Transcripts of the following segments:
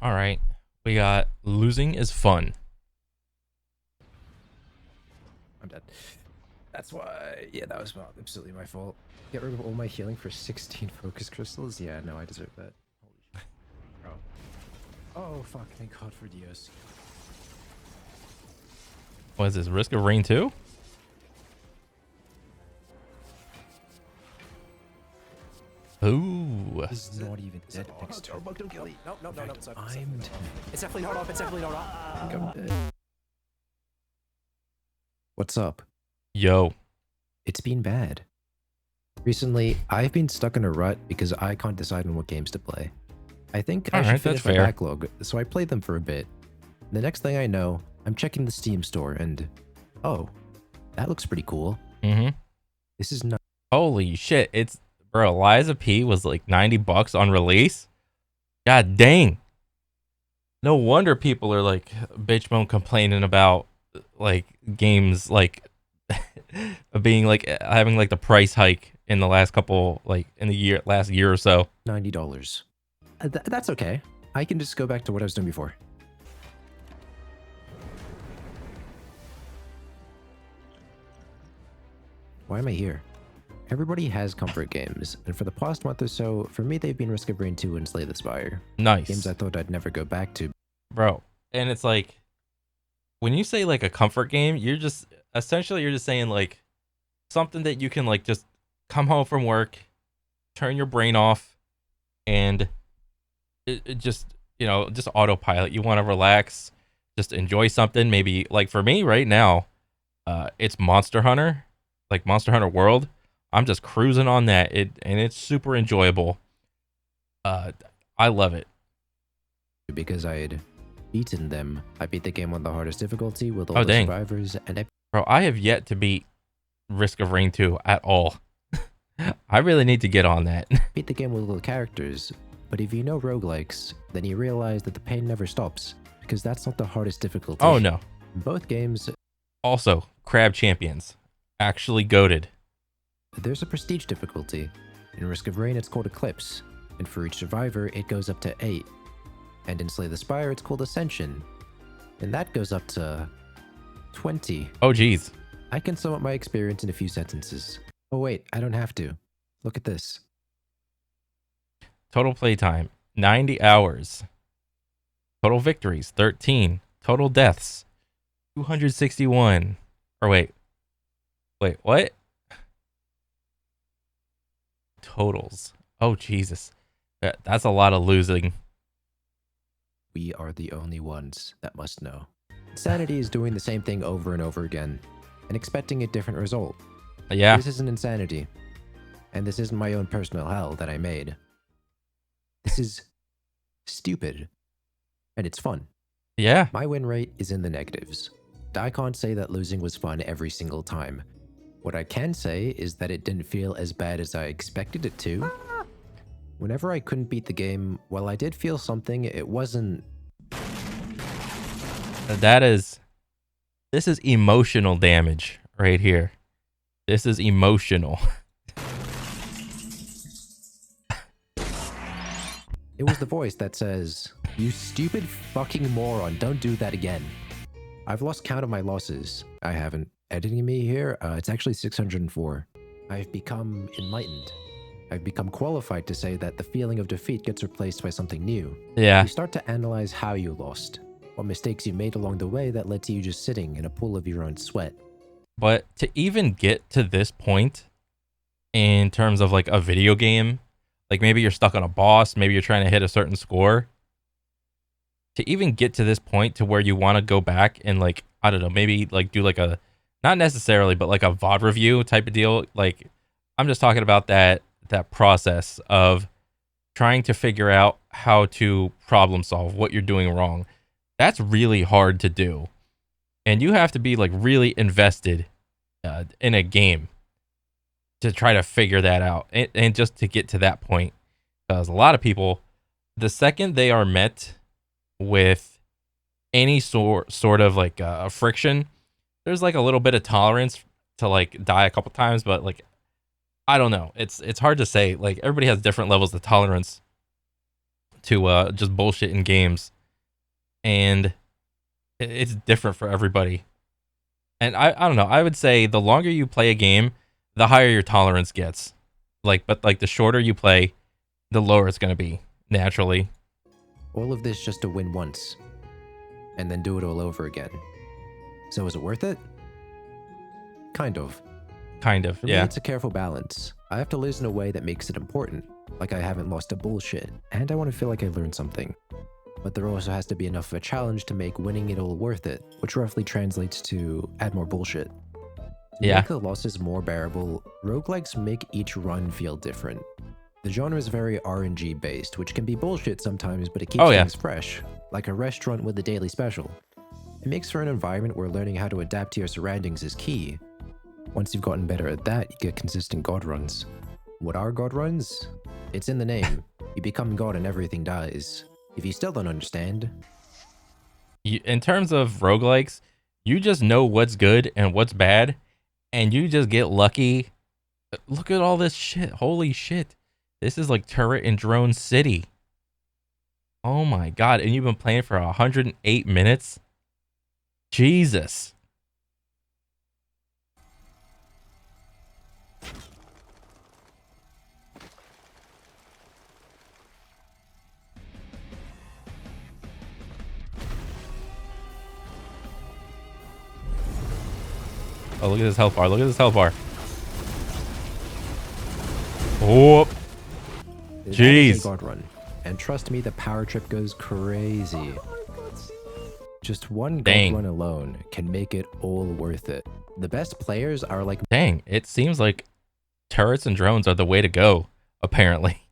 All right. We got losing is fun. I'm dead. That's why. Yeah, that was absolutely my fault. Get rid of all my healing for 16 focus crystals? Yeah, no, I deserve that. Holy shit. Oh. Oh, fuck. Thank God for Dios. What is this? Risk of Rain 2? Ooh. He's not even dead next turn. Bug, don't kill me. No, no, no, no. I'm dead. It's definitely not off. It's definitely not off. I think I'm dead. What's up? Yo. It's been bad. Recently, I've been stuck in a rut because I can't decide on what games to play. I think I should Alright, finish that's my fair. backlog, so I played them for a bit. The next thing I know, I'm checking the Steam store and... Oh, that looks pretty cool. Mm-hmm. This is not... Holy shit. It's, bro, Liza P was like $90 on release. God dang. No wonder people are like bitch moan complaining about like games like being like having like the price hike in the last couple, like in the last year or so. $90. That's okay. I can just go back to what I was doing before. Why am I here? Everybody has comfort games, and for the past month or so, for me they've been Risk of Rain 2 and Slay the Spire. Nice. Games I thought I'd never go back to. Bro. And it's like, when you say like a comfort game, you're just essentially you're just saying like something that you can like just come home from work, turn your brain off, and it just, you know, just autopilot. You want to relax, just enjoy something. Maybe like for me right now, it's Monster Hunter, like Monster Hunter World. I'm just cruising on that. And it's super enjoyable. I love it. Because I had beaten them. I beat the game on the hardest difficulty with all Oh, the dang. survivors, and I Bro, I have yet to beat Risk of Rain 2 at all. I really need to get on that. beat the game with all the characters. But if you know roguelikes, then you realize that the pain never stops, because that's not the hardest difficulty. Oh no. In both games, Also, Crab Champions. Actually goated. there's a prestige difficulty. In Risk of Rain, it's called Eclipse, and for each survivor, it goes up to 8. And in Slay the Spire, it's called Ascension, and that goes up to 20. Oh geez. I can sum up my experience in a few sentences. Oh wait, I don't have to. Look at this. Total playtime, 90 hours. Total victories, 13. Total deaths, 261. Or wait, what? Totals. Oh, Jesus. That's a lot of losing. We are the only ones that must know. Insanity is doing the same thing over and over again, and expecting a different result. Yeah. This isn't insanity. And this isn't my own personal hell that I made. This is stupid. And it's fun. Yeah. My win rate is in the negatives. I can't say that losing was fun every single time. What I can say is that it didn't feel as bad as I expected it to. Whenever I couldn't beat the game, while I did feel something, it wasn't... This is emotional damage right here. This is emotional. It was the voice that says, "You stupid fucking moron, don't do that again." I've lost count of my losses. I haven't. Editing me here, it's actually 604. I've become enlightened. I've become qualified to say that the feeling of defeat gets replaced by something new. Yeah. You start to analyze how you lost, what mistakes you made along the way that led to you just sitting in a pool of your own sweat. But to even get to this point in terms of like a video game, like maybe you're stuck on a boss, maybe you're trying to hit a certain score. To even get to this point to where you want to go back and like, I don't know, maybe like do like a, not necessarily, but like a VOD review type of deal. Like I'm just talking about that process of trying to figure out how to problem solve what you're doing wrong. That's really hard to do. And you have to be like really invested in a game to try to figure that out and just to get to that point. Because a lot of people, the second they are met with any sort of like friction, there's like a little bit of tolerance to like die a couple times, but like I don't know, it's hard to say. Like everybody has different levels of tolerance to just bullshit in games, and it's different for everybody. And I don't know. I would say the longer you play a game, the higher your tolerance gets. But the shorter you play, the lower it's gonna be naturally. All of this just to win once, and then do it all over again. So is it worth it? Kind of. Kind of, For me, yeah. it's a careful balance. I have to lose in a way that makes it important, like I haven't lost to bullshit, and I want to feel like I learned something. But there also has to be enough of a challenge to make winning it all worth it, which roughly translates to add more bullshit. To Yeah. make the losses more bearable, roguelikes make each run feel different. The genre is very RNG based, which can be bullshit sometimes, but it keeps Oh, yeah. things fresh, like a restaurant with a daily special. It makes for an environment where learning how to adapt to your surroundings is key. Once you've gotten better at that, you get consistent god runs. What are god runs? It's in the name. You become god and everything dies. If you still don't understand, In terms of roguelikes, you just know what's good and what's bad, and you just get lucky. Look at all this shit. Holy shit. This is like Turret and Drone City. Oh my god. And you've been playing for 108 minutes? Jesus. Oh, look at this health bar. Look at this health bar. Oh, that is jeez. a god run. And trust me, the power trip goes crazy. Just one god Dang. run alone can make it all worth it. The best players are like Dang, it seems like turrets and drones are the way to go, apparently.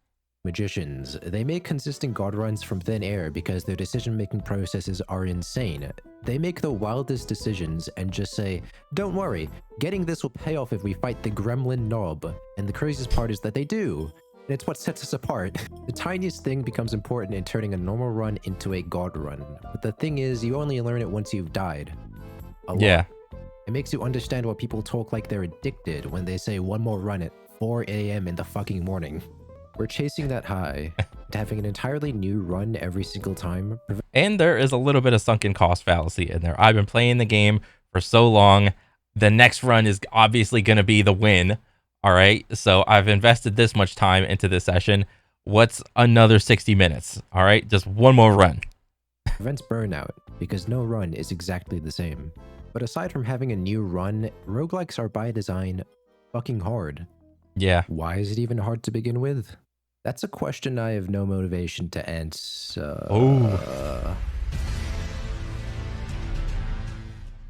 magicians. They make consistent god runs from thin air because their decision-making processes are insane. They make the wildest decisions and just say, don't worry, getting this will pay off if we fight the gremlin knob. And the craziest part is that they do. And it's what sets us apart. The tiniest thing becomes important in turning a normal run into a god run. But the thing is, you only learn it once you've died. A lot. Yeah. It makes you understand why people talk like they're addicted when they say one more run at 4 a.m. in the fucking morning. We're chasing that high, and having an entirely new run every single time. And there is a little bit of sunken cost fallacy in there. I've been playing the game for so long. The next run is obviously going to be the win. All right. So I've invested this much time into this session. What's another 60 minutes? All right. Just one more run. Prevents burnout, because no run is exactly the same. But aside from having a new run, roguelikes are by design fucking hard. Yeah. Why is it even hard to begin with? That's a question I have no motivation to answer. Oh.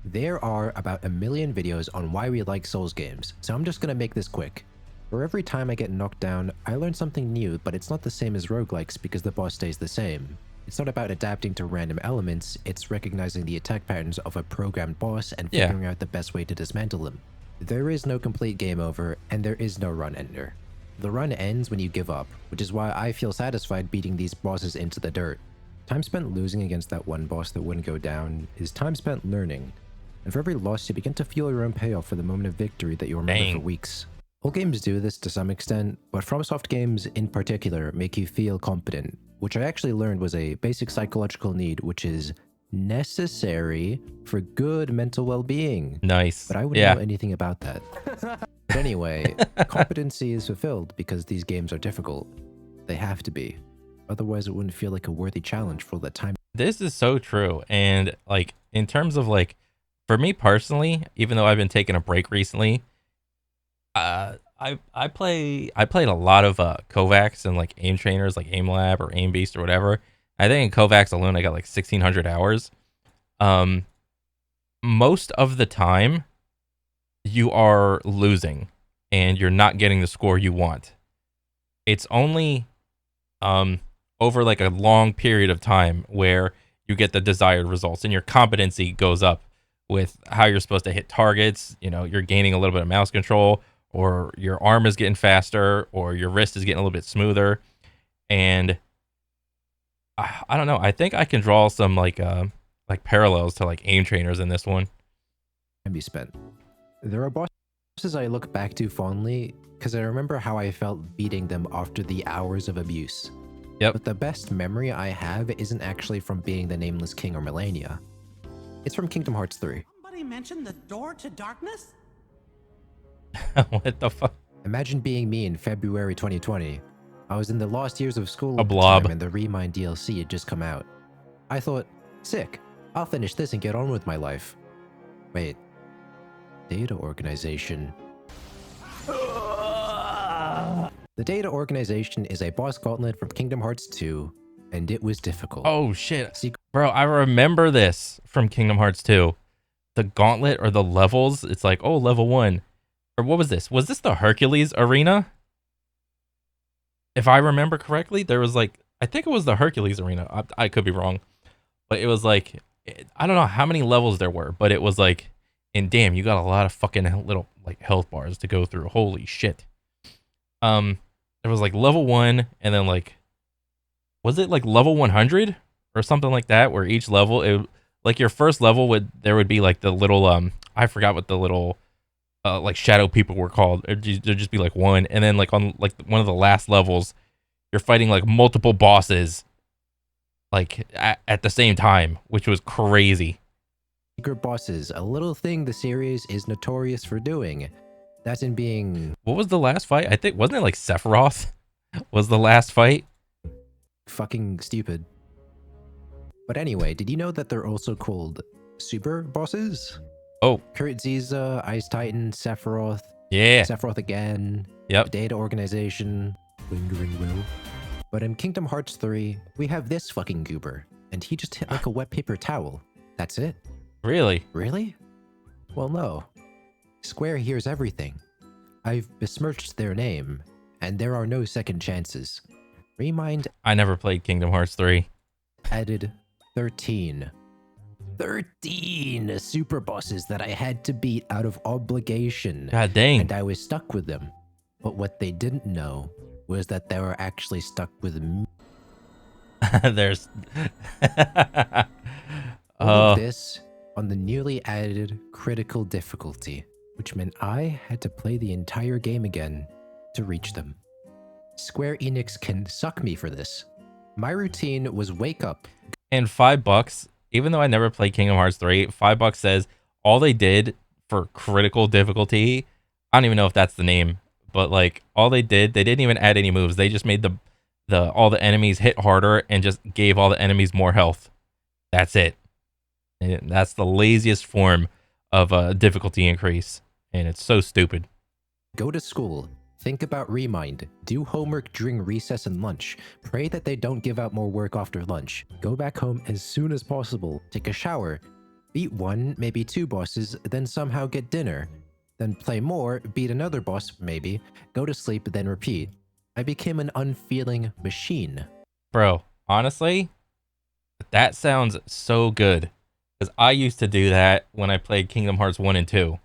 There are about 1 million videos on why we like Souls games, so I'm just gonna make this quick. For every time I get knocked down, I learn something new, but it's not the same as roguelikes because the boss stays the same. It's not about adapting to random elements, it's recognizing the attack patterns of a programmed boss and figuring out the best way to dismantle them. There is no complete game over, and there is no run ender. The run ends when you give up, which is why I feel satisfied beating these bosses into the dirt. Time spent losing against that one boss that wouldn't go down is time spent learning. And for every loss, you begin to feel your own payoff for the moment of victory that you'll remember for weeks. All games do this to some extent, but FromSoft games in particular make you feel competent, which I actually learned was a basic psychological need, which is necessary for good mental well-being. Nice. But I wouldn't know anything about that. But anyway, competency is fulfilled because these games are difficult. They have to be. Otherwise, it wouldn't feel like a worthy challenge for the time. This is so true. And like in terms of like, for me personally, even though I've been taking a break recently, I played a lot of Kovacs and like aim trainers like Aim Lab or Aim Beast or whatever. I think in Kovacs alone I got like 1,600 hours. Most of the time you are losing and you're not getting the score you want. It's only over like a long period of time where you get the desired results and your competency goes up with how you're supposed to hit targets. You know, you're gaining a little bit of mouse control, or your arm is getting faster, or your wrist is getting a little bit smoother. And I don't know. I think I can draw some like parallels to like aim trainers in this one. Can be spent. There are bosses I look back to fondly because I remember how I felt beating them after the hours of abuse. Yep. But the best memory I have isn't actually from being the Nameless King or Melania. It's from Kingdom Hearts 3. Somebody mentioned the door to darkness? What the fuck? Imagine being me in February 2020. I was in the last years of school A at the blob. time and the Remind DLC had just come out. I thought, sick, I'll finish this and get on with my life. Wait, data organization. The data organization is a boss gauntlet from Kingdom Hearts 2, and it was difficult. Oh shit. Bro, I remember this from Kingdom Hearts 2. The gauntlet or the levels, it's like, oh, level 1. Or what was this? Was this the Hercules arena? If I remember correctly, there was like, I think it was the Hercules arena. I could be wrong. But it was like, I don't know how many levels there were, but it was like, and damn, you got a lot of fucking little like health bars to go through. Holy shit. There was like level 1 and then like, was it like level 100 or something like that, where each level, like your first level there would be like the little, I forgot what the little, like shadow people were called. There'd just be like one. And then like on like one of the last levels, you're fighting like multiple bosses like at the same time, which was crazy. Secret bosses, a little thing the series is notorious for doing. That's in being... What was the last fight? I think, wasn't it like Sephiroth was the last fight? fucking stupid. But anyway, did you know that they're also called super bosses? Oh. Kurt Ziza, Ice Titan, Sephiroth. Yeah. Sephiroth again. Yep. Data Organization. Lingering Will. But in Kingdom Hearts 3, we have this fucking goober. And he just hit like a wet paper towel. That's it. Really? Really? Well, no. Square hears everything. I've besmirched their name, and there are no second chances. Remind I never played Kingdom Hearts 3. added 13. 13 super bosses that I had to beat out of obligation. God dang. And I was stuck with them. But what they didn't know was that they were actually stuck with me. There's... All of this on the newly added critical difficulty, which meant I had to play the entire game again to reach them. Square Enix can suck me for this. My routine was wake up. And $5, even though I never played Kingdom Hearts 3, $5 says all they did for critical difficulty, I don't even know if that's the name, but like all they didn't even add any moves. They just made all the enemies hit harder and just gave all the enemies more health. That's it. And that's the laziest form of a difficulty increase. And it's so stupid. Go to school. Think about Remind. Do homework during recess and lunch. Pray that they don't give out more work after lunch. Go back home as soon as possible. Take a shower. Beat one, maybe two bosses, then somehow get dinner. Then play more, beat another boss, maybe. Go to sleep, then repeat. I became an unfeeling machine. Bro, honestly, that sounds so good. Because I used to do that when I played Kingdom Hearts 1 and 2.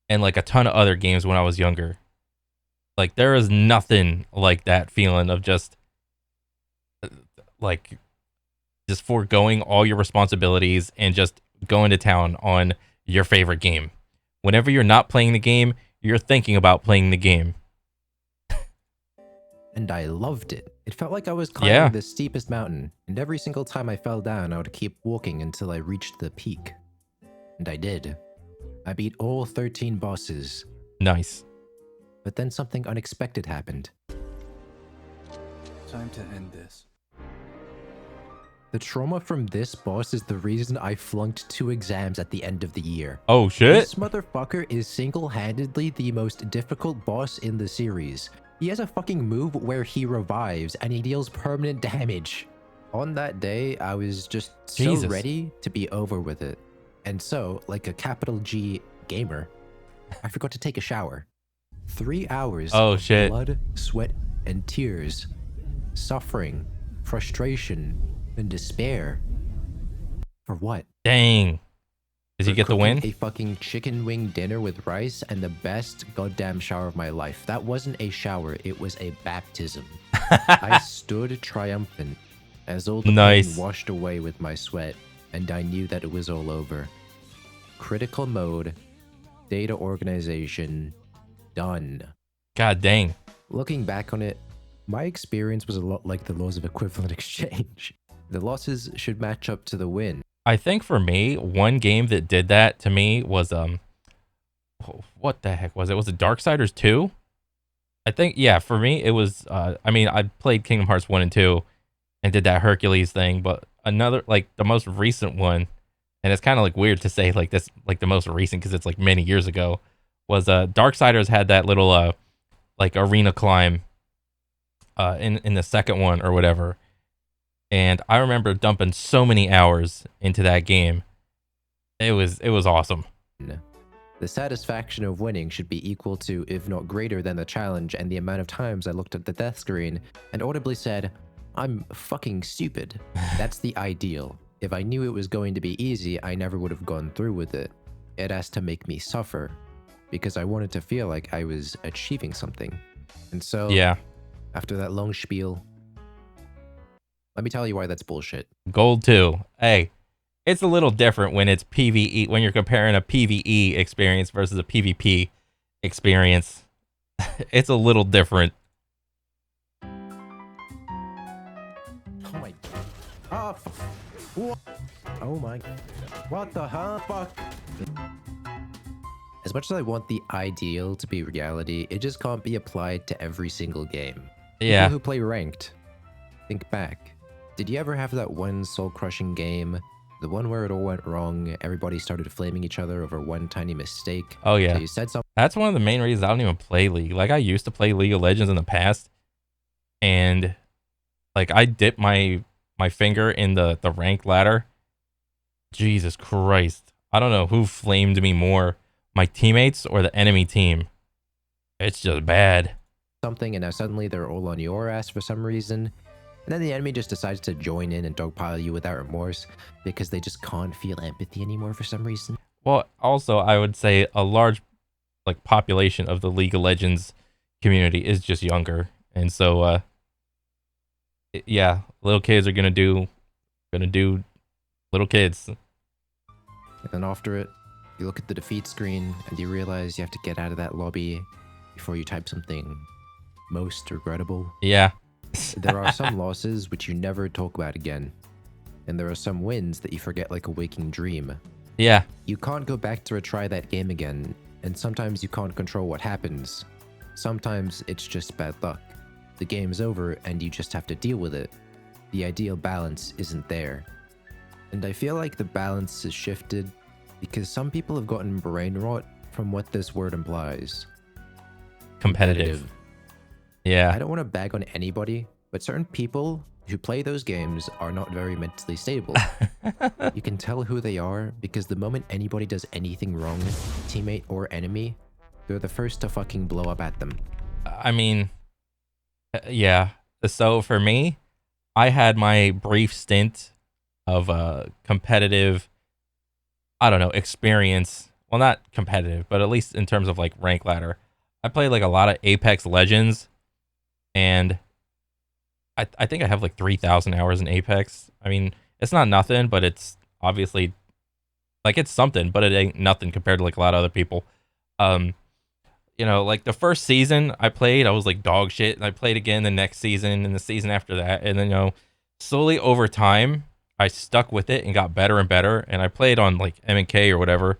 And like a ton of other games when I was younger. Like there is nothing like that feeling of just foregoing all your responsibilities and just going to town on your favorite game. Whenever you're not playing the game, you're thinking about playing the game. And I loved it. It felt like I was climbing the steepest mountain, and every single time I fell down, I would keep walking until I reached the peak. And I did. I beat all 13 bosses. Nice. But then something unexpected happened. Time to end this. The trauma from this boss is the reason I flunked 2 exams at the end of the year. Oh shit. This motherfucker is single-handedly the most difficult boss in the series. He has a fucking move where he revives and he deals permanent damage. On that day, I was just so ready to be over with it. And so, like a capital G gamer, I forgot to take a shower. 3 hours of blood, sweat, and tears. Suffering, frustration, and despair. For what? Dang. Did you get the win? A fucking chicken wing dinner with rice and the best goddamn shower of my life. That wasn't a shower, it was a baptism. I stood triumphant as all the pain washed away with my sweat, and I knew that it was all over. Critical mode, data organization, done. God dang. Looking back on it, My experience was a lot like the laws of equivalent exchange. The losses should match up to the win. I think for me, one game that did that to me was what the heck was it? Was it Darksiders 2? I think, yeah, for me it was I mean, I played Kingdom Hearts 1 and 2 and did that Hercules thing, but another, like, the most recent one, and it's kind of like weird to say like this, like the most recent because it's like many years ago, was Darksiders had that little like arena climb in the second one or whatever. And I remember dumping so many hours into that game. It was awesome. The satisfaction of winning should be equal to, if not greater than, the challenge and the amount of times I looked at the death screen and audibly said, I'm fucking stupid. That's the ideal. If I knew it was going to be easy, I never would have gone through with it. It has to make me suffer because I wanted to feel like I was achieving something. And so, Yeah. after that long spiel, let me tell you why that's bullshit. Gold 2. Hey, it's a little different when it's PvE, when you're comparing a PvE experience versus a PvP experience. It's a little different. Oh my god. Oh my. What the hell? Fuck. As much as I want the ideal to be reality, it just can't be applied to every single game. Yeah. People who play ranked, think back. Did you ever have that one soul-crushing game? The one where it all went wrong, everybody started flaming each other over one tiny mistake. Oh, yeah. So you said something. That's one of the main reasons I don't even play League. Like, I used to play League of Legends in the past, and like I dipped my finger in the ranked ladder. Jesus Christ. I don't know who flamed me more, my teammates or the enemy team. It's just bad. Something, and now suddenly they're all on your ass for some reason. And then the enemy just decides to join in and dogpile you without remorse because they just can't feel empathy anymore for some reason. Well, also, I would say a large like population of the League of Legends community is just younger. And so yeah, little kids are gonna do little kids. And then after it, you look at the defeat screen and you realize you have to get out of that lobby before you type something most regrettable. Yeah. There are some losses which you never talk about again. And there are some wins that you forget like a waking dream. Yeah. You can't go back to retry that game again, and sometimes you can't control what happens. Sometimes it's just bad luck. The game's over and you just have to deal with it. The ideal balance isn't there. And I feel like the balance has shifted because some people have gotten brain rot from what this word implies. Competitive. Yeah. I don't want to bag on anybody, but certain people who play those games are not very mentally stable. You can tell who they are because the moment anybody does anything wrong, teammate or enemy, they're the first to fucking blow up at them. I mean, yeah. So for me, I had my brief stint of competitive, I don't know, experience. Well, not competitive, but at least in terms of like rank ladder. I played like a lot of Apex Legends, and I think I have like 3,000 hours in Apex. I mean, it's not nothing, but it's obviously like it's something, but it ain't nothing compared to like a lot of other people. You know, like the first season I played, I was like dog shit, and I played again the next season and the season after that, and then, you know, slowly over time I stuck with it and got better and better, and I played on like M&K or whatever,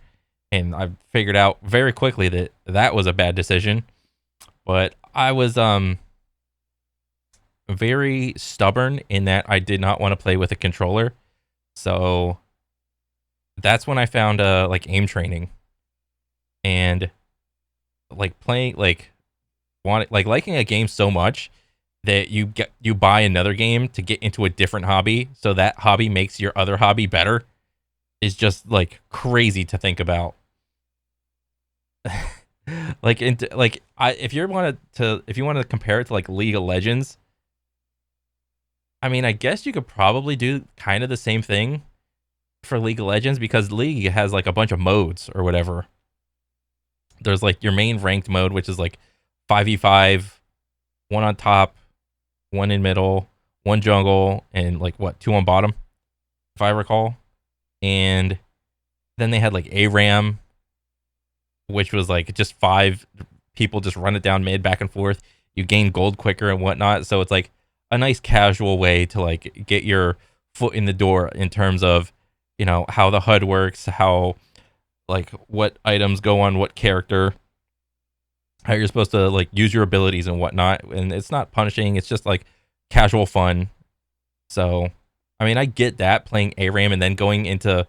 and I figured out very quickly that that was a bad decision. But I was very stubborn in that I did not want to play with a controller. So that's when I found like aim training, and like playing like liking a game so much that you buy another game to get into a different hobby, so that hobby makes your other hobby better, is just like crazy to think about. Like if you want to compare it to like League of Legends, I mean, I guess you could probably do kind of the same thing for League of Legends, because League has like a bunch of modes or whatever. There's like your main ranked mode, which is like 5v5, one on top, one in middle, one jungle, and like what, two on bottom, if I recall. And then they had like ARAM, which was like just 5 people just run it down mid back and forth. you gain gold quicker and whatnot. So it's like a nice casual way to like get your foot in the door in terms of, you know, how the HUD works, how like what items go on what character, how you're supposed to like use your abilities and whatnot. And it's not punishing, it's just like casual fun. So I mean, I get that, playing ARAM and then going into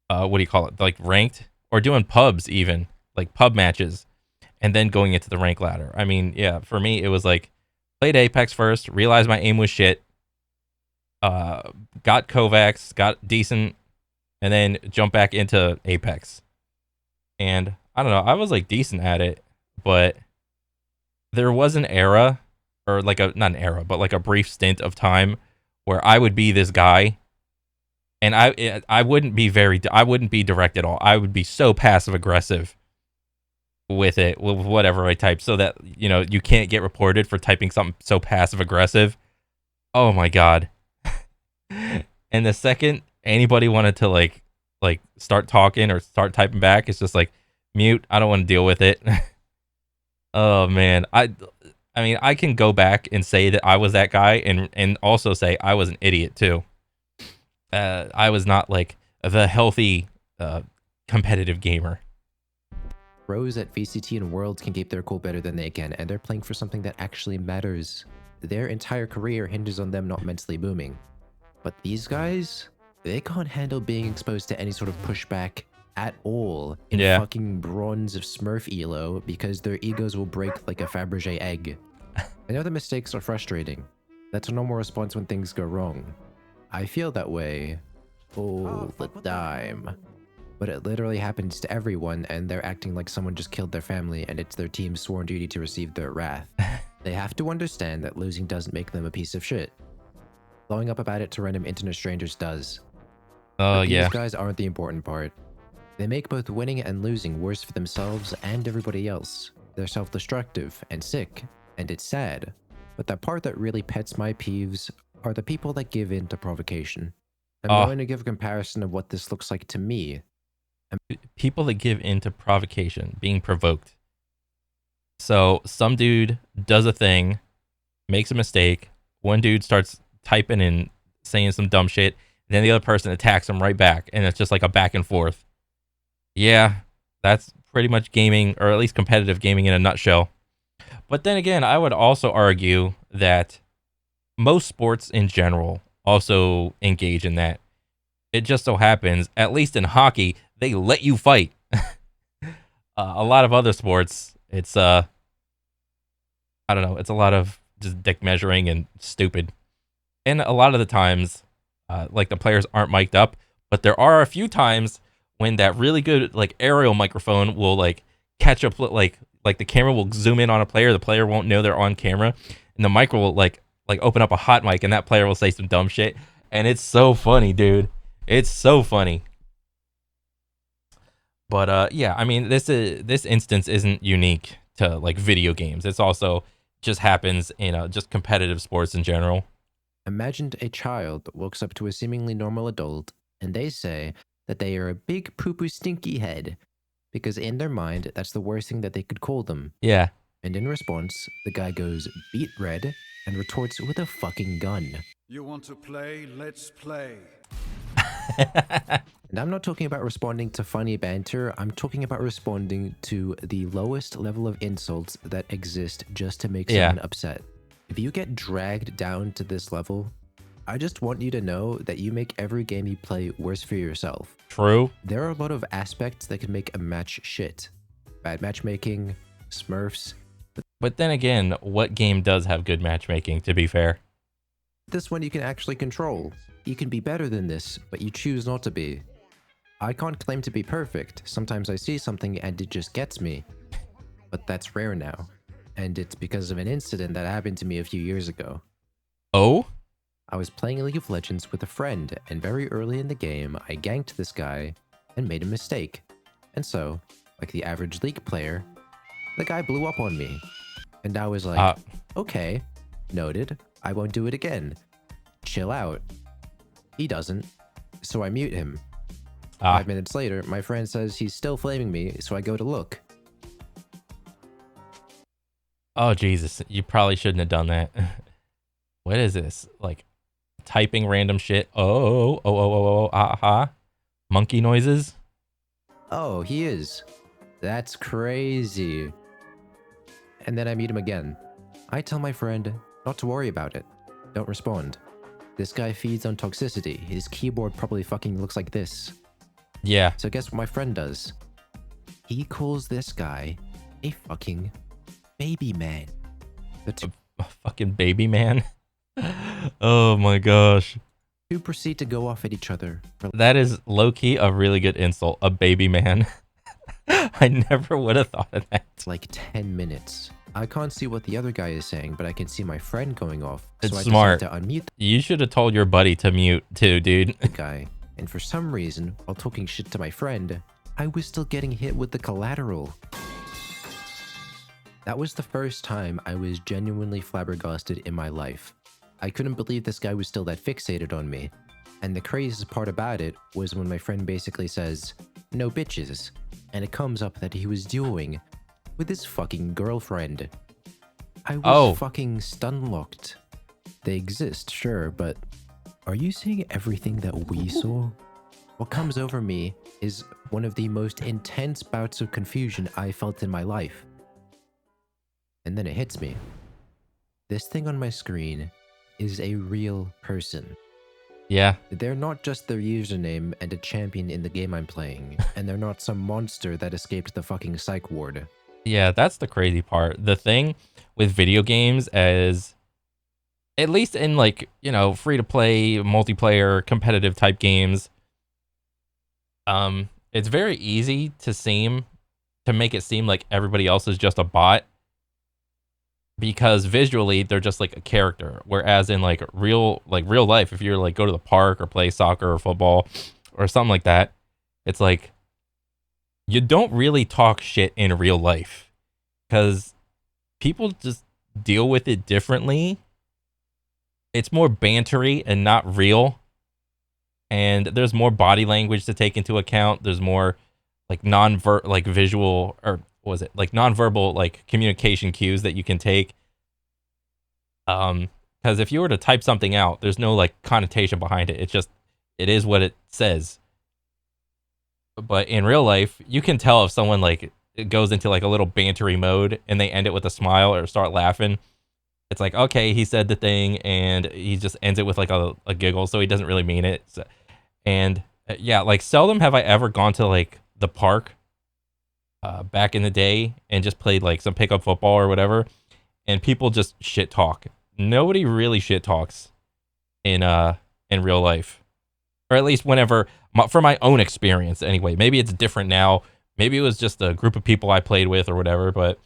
what do you call it, like ranked, or doing pubs, even like pub matches, and then going into the rank ladder. I mean, yeah, for me it was like played Apex first, realized my aim was shit, got Kovacs, got decent, and then jump back into Apex. And I don't know, I was like decent at it, but there was an era, or like a, not an era, but like a brief stint of time where I would be this guy, and I wouldn't be I wouldn't be direct at all. I would be so passive aggressive with it, with whatever I type, so that, you know, you can't get reported for typing something so passive aggressive. Oh my god. And the second anybody wanted to like start talking or start typing back, it's just like mute. I don't want to deal with it. Oh man, I mean, I can go back and say that I was that guy, and also say I was an idiot too. I was not like the healthy competitive gamer. Pros at VCT and Worlds can keep their cool better than they can, and they're playing for something that actually matters. Their entire career hinges on them not mentally booming. But these guys, they can't handle being exposed to any sort of pushback at all in fucking bronze of Smurf elo, because their egos will break like a Fabergé egg. I know the mistakes are frustrating. That's a normal response when things go wrong. I feel that way all the time. But it literally happens to everyone, and they're acting like someone just killed their family and it's their team's sworn duty to receive their wrath. They have to understand that losing doesn't make them a piece of shit. Blowing up about it to random internet strangers does. Oh yeah. These guys aren't the important part. They make both winning and losing worse for themselves and everybody else. They're self-destructive and sick, and it's sad. But the part that really pets my peeves are the people that give in to provocation. I'm going to give a comparison of what this looks like to me. People that give in to provocation, being provoked. So some dude does a thing, makes a mistake, one dude starts typing and saying some dumb shit, and then the other person attacks him right back, and it's just like a back and forth. Yeah, that's pretty much gaming, or at least competitive gaming in a nutshell. But then again, I would also argue that most sports in general also engage in that. It just so happens, at least in hockey, they let you fight. A lot of other sports, it's I don't know, it's a lot of just dick measuring and stupid. And a lot of the times, like the players aren't mic'd up, but there are a few times when that really good like aerial microphone will like catch up, like the camera will zoom in on a player, the player won't know they're on camera, and the micro will like open up a hot mic, and that player will say some dumb shit, and it's so funny, dude. It's so funny. But yeah, I mean, this instance isn't unique to like video games. It's also just happens in just competitive sports in general. Imagine a child walks up to a seemingly normal adult, and they say that they are a big poo-poo stinky head, because in their mind, that's the worst thing that they could call them. Yeah. And in response, the guy goes beet red and retorts with a fucking gun. You want to play? Let's play. And I'm not talking about responding to funny banter, I'm talking about responding to the lowest level of insults that exist just to make someone upset. If you get dragged down to this level, I just want you to know that you make every game you play worse for yourself. True. There are a lot of aspects that can make a match shit. Bad matchmaking, Smurfs. But then again, what game does have good matchmaking, to be fair? This one you can actually control. You can be better than this, but you choose not to be. I can't claim to be perfect. Sometimes I see something and it just gets me. But that's rare now. And it's because of an incident that happened to me a few years ago. Oh? I was playing League of Legends with a friend, and very early in the game, I ganked this guy and made a mistake. And so, like the average League player, the guy blew up on me. And I was like, okay, noted, I won't do it again. Chill out. He doesn't, so I mute him. 5 minutes later, my friend says he's still flaming me, so I go to look. Oh Jesus, you probably shouldn't have done that. What is this? Like typing random shit. Monkey noises. Oh, he is. That's crazy. And then I meet him again. I tell my friend not to worry about it. Don't respond. This guy feeds on toxicity. His keyboard probably fucking looks like this. Yeah. So guess what my friend does? He calls this guy a fucking baby man. A fucking baby man. Oh my gosh. To proceed to go off at each other. That is low-key a really good insult. A baby man. I never would have thought of that. Like 10 minutes. I can't see what the other guy is saying, but I can see my friend going off. It's so I smart. decided to unmute You should have told your buddy to mute too, dude. the guy. And for some reason, while talking shit to my friend, I was still getting hit with the collateral. That was the first time I was genuinely flabbergasted in my life. I couldn't believe this guy was still that fixated on me. And the craziest part about it was when my friend basically says, "No bitches," and it comes up that he was dueling with his fucking girlfriend. I was fucking stun-locked. They exist, sure, but are you seeing everything that we saw? What comes over me is one of the most intense bouts of confusion I felt in my life. And then it hits me. This thing on my screen is a real person. Yeah. They're not just their username and a champion in the game I'm playing, and they're not some monster that escaped the fucking psych ward. Yeah, that's the crazy part. The thing with video games is, at least in like, you know, free-to-play, multiplayer, competitive type games, it's very easy to make it seem like everybody else is just a bot. Because visually they're just like a character, whereas in like real life, if you're like go to the park or play soccer or football or something like that, it's like you don't really talk shit in real life because people just deal with it differently. It's more bantery and not real, and there's more body language to take into account. There's more like visual, or what was it, like nonverbal like communication cues that you can take. Because if you were to type something out, there's no like connotation behind it. It is what it says. But in real life, you can tell if someone like it goes into like a little bantery mode and they end it with a smile or start laughing. It's like, okay, he said the thing and he just ends it with like a giggle, so he doesn't really mean it. So, and yeah, like seldom have I ever gone to like the park back in the day and just played like some pickup football or whatever, and people just shit talk. Nobody really shit talks in real life, or at least whenever, for my own experience anyway. Maybe it's different now. Maybe it was just a group of people I played with or whatever, but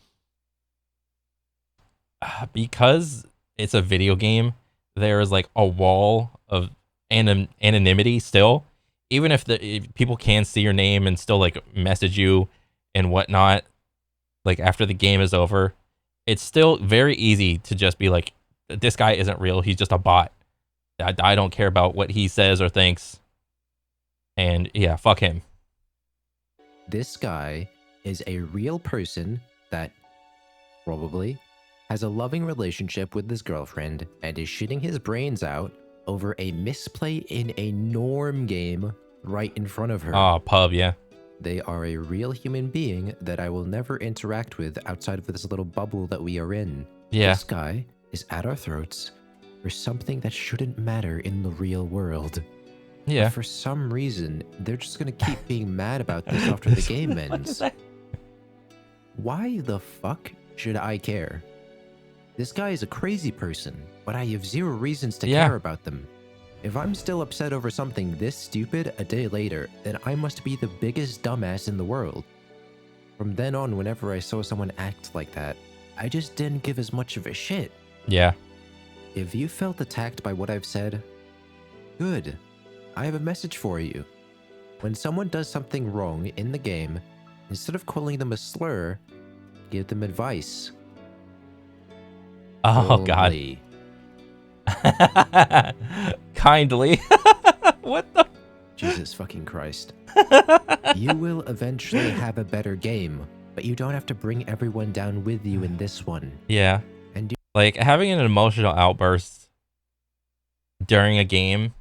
because it's a video game, there is like a wall of anonymity still. Even if people can see your name and still like message you and whatnot, like after the game is over, it's still very easy to just be like, this guy isn't real, he's just a bot. I don't care about what he says or thinks, and yeah, fuck him. This guy is a real person that probably has a loving relationship with his girlfriend and is shitting his brains out over a misplay in a norm game right in front of her. Oh, pub, yeah. They are a real human being that I will never interact with outside of this little bubble that we are in. Yeah. This guy is at our throats for something that shouldn't matter in the real world. Yeah. But for some reason, they're just gonna keep being mad about this after the game ends. Why the fuck should I care? This guy is a crazy person, but I have zero reasons to care about them. If I'm still upset over something this stupid a day later, then I must be the biggest dumbass in the world. From then on, whenever I saw someone act like that, I just didn't give as much of a shit. Yeah. If you felt attacked by what I've said, good. I have a message for you. When someone does something wrong in the game, instead of calling them a slur, give them advice. Oh, Only. God. Kindly. What the? Jesus fucking Christ. You will eventually have a better game, but you don't have to bring everyone down with you in this one. Yeah. And Like, having an emotional outburst during a game,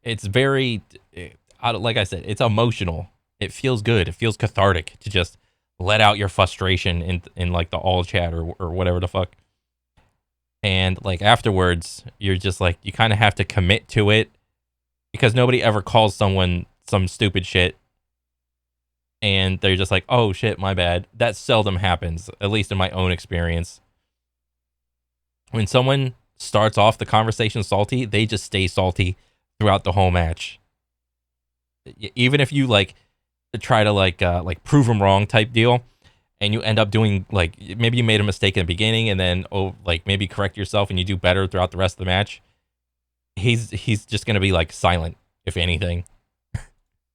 it's very, like I said, it's emotional. It feels good. It feels cathartic to just let out your frustration in like the all chat or whatever the fuck. And like afterwards, you're just like, you kind of have to commit to it because nobody ever calls someone some stupid shit. And they're just like, oh shit, my bad. That seldom happens, at least in my own experience. When someone starts off the conversation salty, they just stay salty throughout the whole match. Even if you like try to like prove them wrong type deal, and you end up doing like, maybe you made a mistake in the beginning and then like maybe correct yourself and you do better throughout the rest of the match, he's just gonna be like silent, if anything.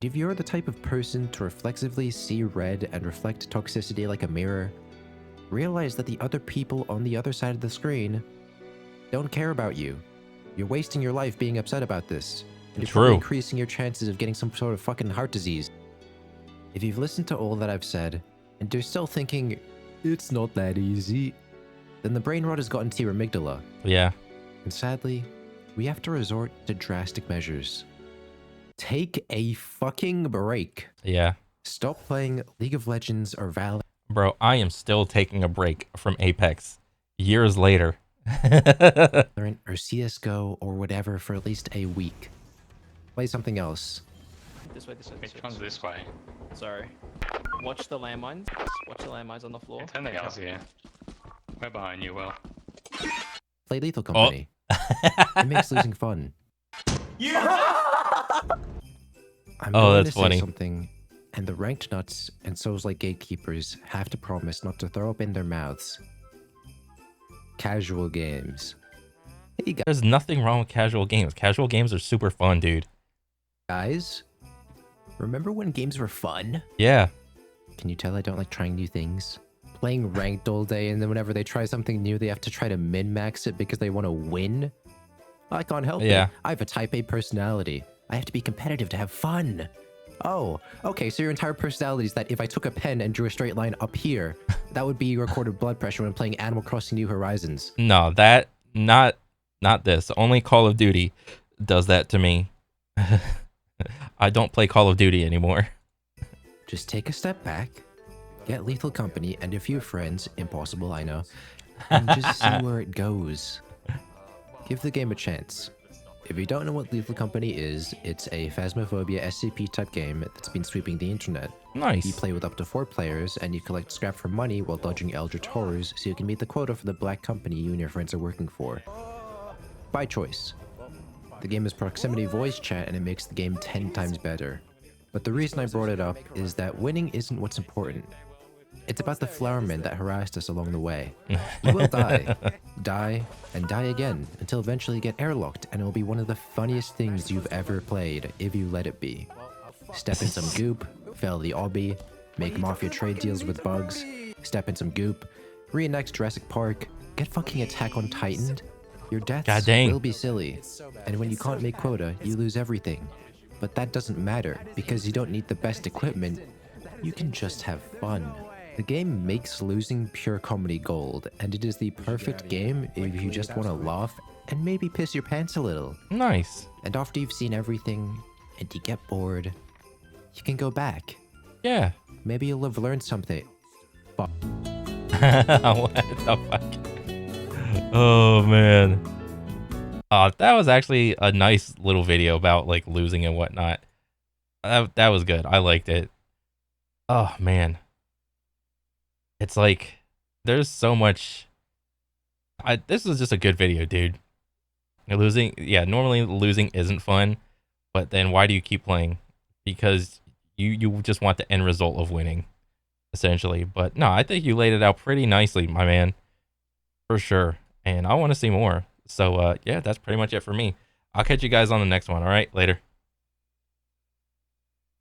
if you're the type of person to reflexively see red and reflect toxicity like a mirror, realize that the other people on the other side of the screen don't care about you. You're wasting your life being upset about this. And you're probably increasing your chances of getting some sort of fucking heart disease. If you've listened to all that I've said, and you're still thinking, it's not that easy, then the brain rot has gotten to your amygdala. Yeah. And sadly, we have to resort to drastic measures. Take a fucking break. Yeah. Stop playing League of Legends or Valorant. Bro, I am still taking a break from Apex years later. Or CSGO or whatever for at least a week. Play something else. This way, this way. Which one's this way? Sorry. Watch the landmines. Watch the landmines on the floor. Turn the else here. We're behind you, Will. Play Lethal Company. It makes losing fun. I'm going that's to say funny. something, and the ranked nuts and souls like gatekeepers have to promise not to throw up in their mouths. Casual games. Hey There's nothing wrong with casual games. Casual games are super fun, dude. guys, remember when games were fun? Yeah. Can you tell I don't like trying new things? Playing ranked all day, and then whenever they try something new, they have to try to min-max it because they want to win? I can't help it. I have a type A personality. I have to be competitive to have fun. Oh, okay, so your entire personality is that if I took a pen and drew a straight line up here, that would be your recorded blood pressure when playing Animal Crossing New Horizons. No, that, not this. Only Call of Duty does that to me. I don't play Call of Duty anymore. Just take a step back, get Lethal Company and a few friends, impossible, I know, and just see where it goes. Give the game a chance. If you don't know what Lethal Company is, it's a Phasmophobia SCP type game that's been sweeping the internet. Nice. You play with up to 4 players, and you collect scrap for money while dodging eldritch horrors so you can meet the quota for the black company you and your friends are working for. By choice. The game is proximity voice chat and it makes the game 10 times better. But the reason I brought it up is that winning isn't what's important. It's about the flowermen that harassed us along the way. You will die. Die, and die again, until eventually you get airlocked, and it will be one of the funniest things you've ever played, if you let it be. Step in some goop, fail the obby, make mafia trade deals with bugs, step in some goop, reenact Jurassic Park, get fucking Attack on Titan. Your deaths will be silly, and when you can't make quota, you lose everything. But that doesn't matter, because you don't need the best equipment, you can just have fun. The game makes losing pure comedy gold, and it is the perfect game if you just want to laugh and maybe piss your pants a little. Nice. And after you've seen everything, and you get bored, you can go back. Yeah. Maybe you'll have learned something. What the fuck? Oh, man. That was actually a nice little video about, like, losing and whatnot. That was good. I liked it. Oh, man. It's like, there's so much. This is just a good video, dude. Normally losing isn't fun, but then why do you keep playing? Because you just want the end result of winning, essentially. But no, I think you laid it out pretty nicely, my man, for sure. And I want to see more. So yeah, that's pretty much it for me. I'll catch you guys on the next one. All right, later.